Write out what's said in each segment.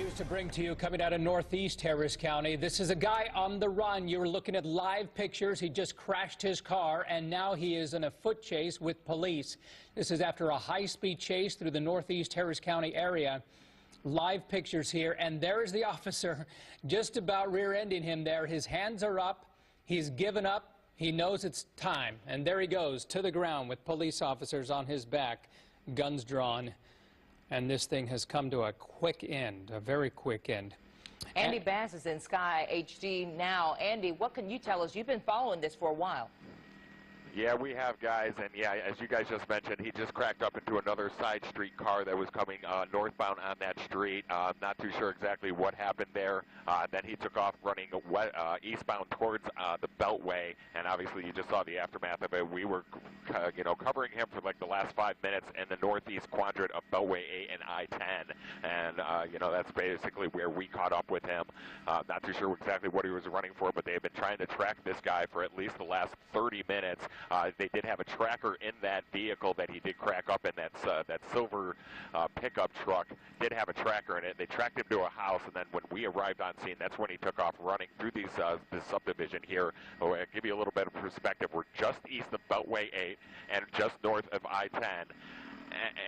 news to bring to you coming out of Northeast Harris County. This is a guy on the run. You were looking at live pictures. He just crashed his car, and now he is in a foot chase with police. This is after a high-speed chase through the Northeast Harris County area. Live pictures here, and there is the officer just about rear-ending him there. His hands are up. He's given up. He knows it's time, and there he goes to the ground with police officers on his back, guns drawn. And this thing has come to a quick end, a very quick end. Andy Bass is in Sky HD now. Andy, what can you tell us? You've been following this for a while. Yeah, we have, guys, and yeah, as you guys just mentioned, he just cracked up into another side street car that was coming northbound on that street. Not too sure exactly what happened there. Then he took off running eastbound towards the Beltway, and obviously you just saw the aftermath of it. We were, covering him for like the last 5 minutes in the northeast quadrant of Beltway 8 and I-10, and that's basically where we caught up with him. Not too sure exactly what he was running for, but they've been trying to track this guy for at least the last 30 minutes. They did have a tracker in that vehicle that he did crack up in, that silver pickup truck did have a tracker in it. They tracked him to a house, and then when we arrived on scene, that's when he took off running through this subdivision here. I'll give you a little bit of perspective. We're just east of Beltway 8 and just north of I-10.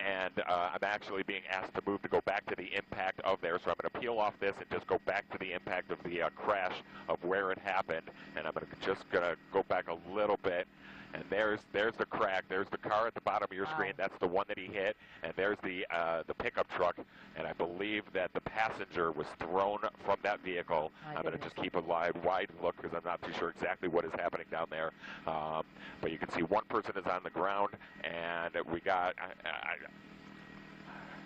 And I'm actually being asked to move to go back to the impact of there, so I'm going to peel off this and just go back to the impact of the crash of where it happened, and I'm just going to go back a little bit. And there's the crack. There's the car at the bottom of your screen. That's the one that he hit. And there's the pickup truck. And I believe that the passenger was thrown from that vehicle. I'm going to just keep a wide look because I'm not too sure exactly what is happening down there. But you can see one person is on the ground, and we got.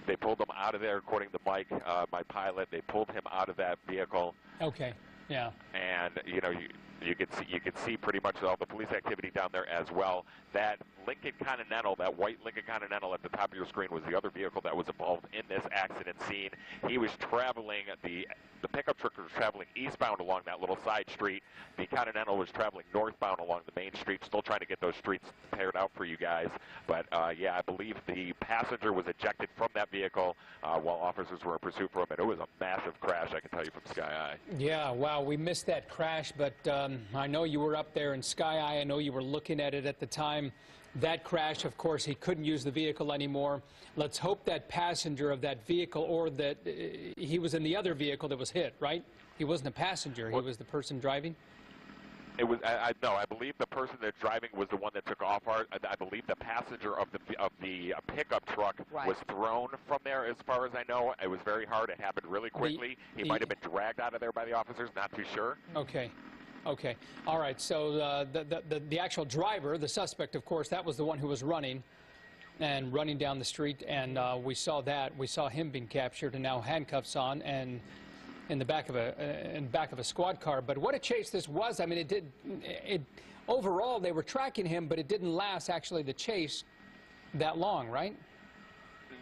They pulled him out of there, according to Mike, my pilot. They pulled him out of that vehicle. Okay. Yeah. And you could see pretty much all the police activity down there as well. That Lincoln Continental, that white Lincoln Continental at the top of your screen, was the other vehicle that was involved in this accident scene. He was traveling, the pickup truck was traveling eastbound along that little side street. The Continental was traveling northbound along the main street. Still trying to get those streets paired out for you guys. But yeah, I believe the passenger was ejected from that vehicle while officers were in pursuit for him. And it was a massive crash, I can tell you, from Sky Eye. Yeah, wow, we missed that crash, but I know you were up there in Sky Eye. I know you were looking at it at the time. That crash, of course, he couldn't use the vehicle anymore. Let's hope that passenger of that vehicle, or that he was in the other vehicle that was hit, right? He wasn't a passenger. He was the person driving? It was. No, I believe the person that's driving was the one that took off. I believe the passenger of the pickup truck was thrown from there. As far as I know, it was very hard. It happened really quickly. He might have been dragged out of there by the officers. Not too sure. Okay. Okay. All right. So the actual driver, the suspect, of course, that was the one who was running down the street, and we saw that. We saw him being captured, and now handcuffs on, and in the back of a squad car. But what a chase this was! I mean, overall they were tracking him, but it didn't last, actually, the chase that long, right?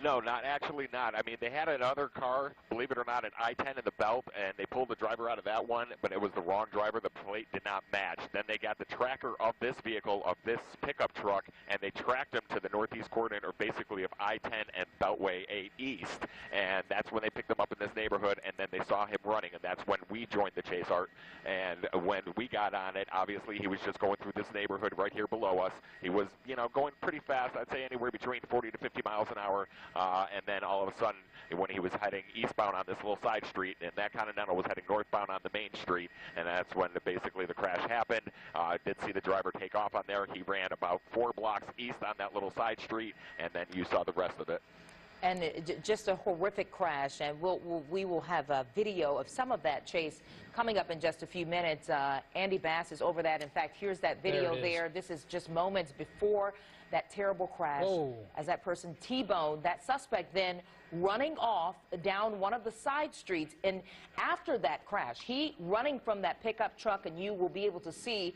No, actually not. I mean, they had another car, believe it or not, an I-10 in the belt, and they pulled the driver out of that one, but it was the wrong driver. The plate did not match. Then they got the tracker of this vehicle, of this pickup truck, and they tracked him to the northeast coordinate, or basically of I-10 and Beltway 8 East. And that's when they picked him up in this neighborhood, and then they saw him running, and that's when we joined the chase, Art. And when we got on it, obviously he was just going through this neighborhood right here below us. He was, going pretty fast. I'd say anywhere between 40 to 50 miles an hour. And then all of a sudden, when he was heading eastbound on this little side street, and that Continental was heading northbound on the main street, and that's when basically the crash happened. I did see the driver take off on there. He ran about 4 blocks east on that little side street, and then you saw the rest of it. And just a horrific crash, and we will have a video of some of that chase coming up in just a few minutes. Andy Bass is over that. In fact, here's that video there. This is just moments before that terrible crash. As that person T-boned that suspect, then running off down one of the side streets. And after that crash, he running from that pickup truck, and you will be able to see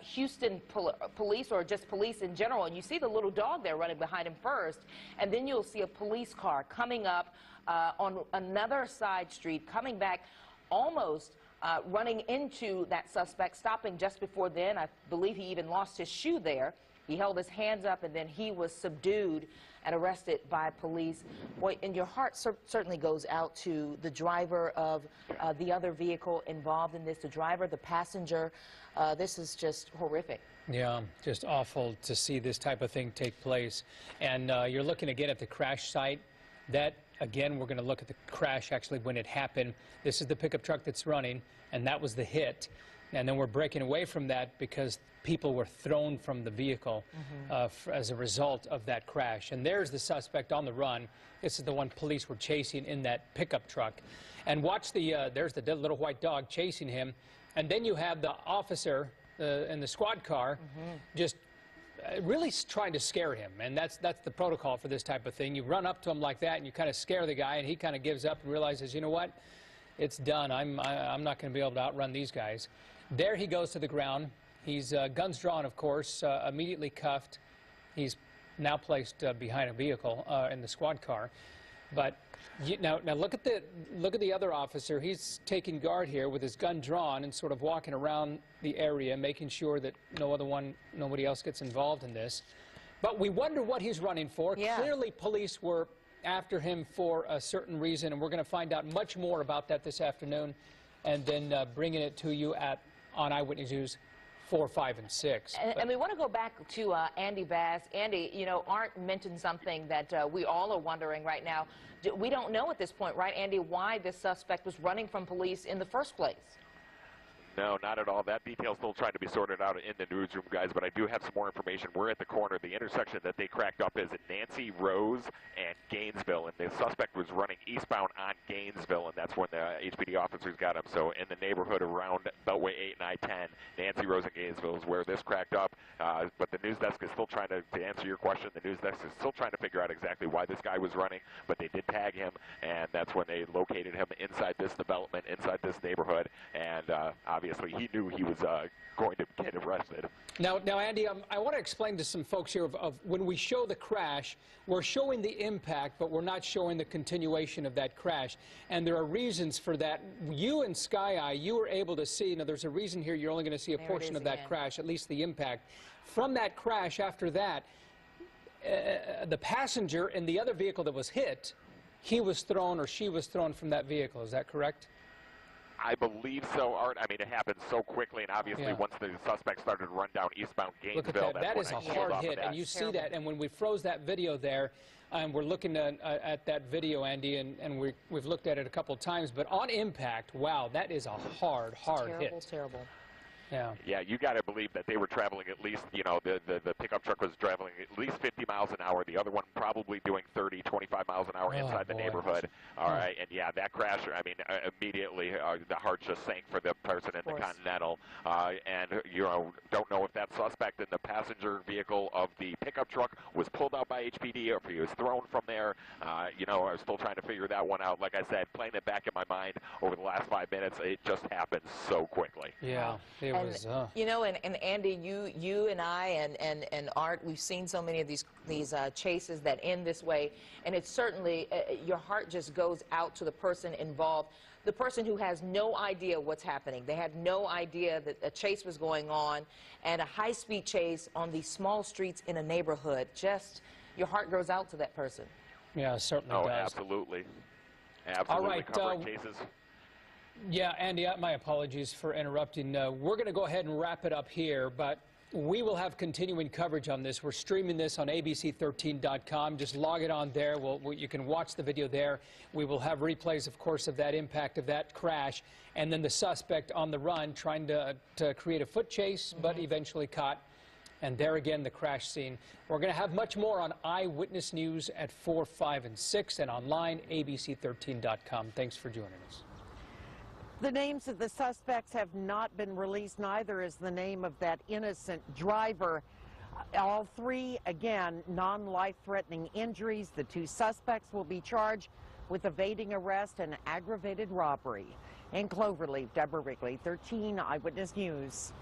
Houston police, or just police in general, and you see the little dog there running behind him first, and then you'll see a police car coming up on another side street, coming back almost running into that suspect, stopping just before then. I believe he even lost his shoe there. He held his hands up, and then he was subdued and arrested by police. Boy, and your heart certainly goes out to the driver of the other vehicle involved in this, the driver, the passenger. This is just horrific. Yeah, just awful to see this type of thing take place. And you're looking again at the crash site. That, again, we're going to look at the crash actually when it happened. This is the pickup truck that's running, and that was the hit. And then we're breaking away from that because people were thrown from the vehicle as a result of that crash. And there's the suspect on the run. This is the one police were chasing in that pickup truck. And watch there's the little white dog chasing him. And then you have the officer in the squad car just really trying to scare him. And that's the protocol for this type of thing. You run up to him like that and you kind of scare the guy, and he kind of gives up and realizes, you know what, it's done. I'm not going to be able to outrun these guys. There he goes to the ground. He's guns drawn, of course, immediately cuffed. He's now placed behind a vehicle in the squad car. But now look at the other officer. He's taking guard here with his gun drawn and sort of walking around the area, making sure that nobody else gets involved in this. But we wonder what he's running for. Yeah. Clearly, police were after him for a certain reason, and we're going to find out much more about that this afternoon, and then bringing it to you on Eyewitness News 4, 5, and 6. And we want to go back to Andy Bass. Andy, you know, Art mentioned something that we all are wondering right now. We don't know at this point, right, Andy, why this suspect was running from police in the first place. No, not at all. That detail's still trying to be sorted out in the newsroom, guys, but I do have some more information. We're at the corner. The intersection that they cracked up is at Nancy Rose and Gainesville, and the suspect was running eastbound on Gainesville, and that's when the HPD officers got him. So in the neighborhood around Beltway 8 and I-10, Nancy Rose and Gainesville is where this cracked up. But the news desk is still trying to answer your question, the news desk is still trying to figure out exactly why this guy was running, but they did tag him, and that's when they located him inside this development, inside this neighborhood, and obviously he knew he was going to get arrested. Now Andy, I want to explain to some folks here of when we show the crash, we're showing the impact, but we're not showing the continuation of that crash. And there are reasons for that. You and Sky Eye, you were able to see, now there's a reason here you're only going to see a portion of that crash, at least the impact. From that crash, after that, the passenger in the other vehicle that was hit, he was thrown or she was thrown from that vehicle. Is that correct? I believe so, Art. I mean, it happened so quickly, and obviously once the suspect started to run down eastbound Gainesville, look at that. That is a hard hit, and you see that. And when we froze that video there, and we're looking at that video, Andy, and we've looked at it a couple times, but on impact, wow, that is a hard hit. Terrible. Yeah, you got to believe that they were traveling at least, you know, the pickup truck was traveling at least 50 miles an hour. The other one probably doing 30, 25 miles an hour inside the neighborhood. All right, and yeah, that crash, I mean, immediately the heart just sank for the person in the Continental. And, you know, don't know if that suspect in the passenger vehicle of the pickup truck was pulled out by HPD or if he was thrown from there. You know, I was still trying to figure that one out. Like I said, playing it back in my mind over the last 5 minutes, it just happened so quickly. Yeah. You know, and Andy, you and I and Art, we've seen so many of these chases that end this way, and it's certainly your heart just goes out to the person involved, the person who has no idea what's happening. They had no idea that a chase was going on, and a high-speed chase on these small streets in a neighborhood. Just your heart goes out to that person. Yeah, it certainly does. Absolutely. All right, covering cases. Yeah, Andy, my apologies for interrupting. We're going to go ahead and wrap it up here, but we will have continuing coverage on this. We're streaming this on abc13.com. Just log it on there. You can watch the video there. We will have replays, of course, of that impact of that crash, and then the suspect on the run trying to create a foot chase, but eventually caught. And there again, the crash scene. We're going to have much more on Eyewitness News at 4, 5, and 6, and online, abc13.com. Thanks for joining us. The names of the suspects have not been released, neither is the name of that innocent driver. All three, again, non-life-threatening injuries. The two suspects will be charged with evading arrest and aggravated robbery. In Cloverleaf, Deborah Wrigley, 13 Eyewitness News.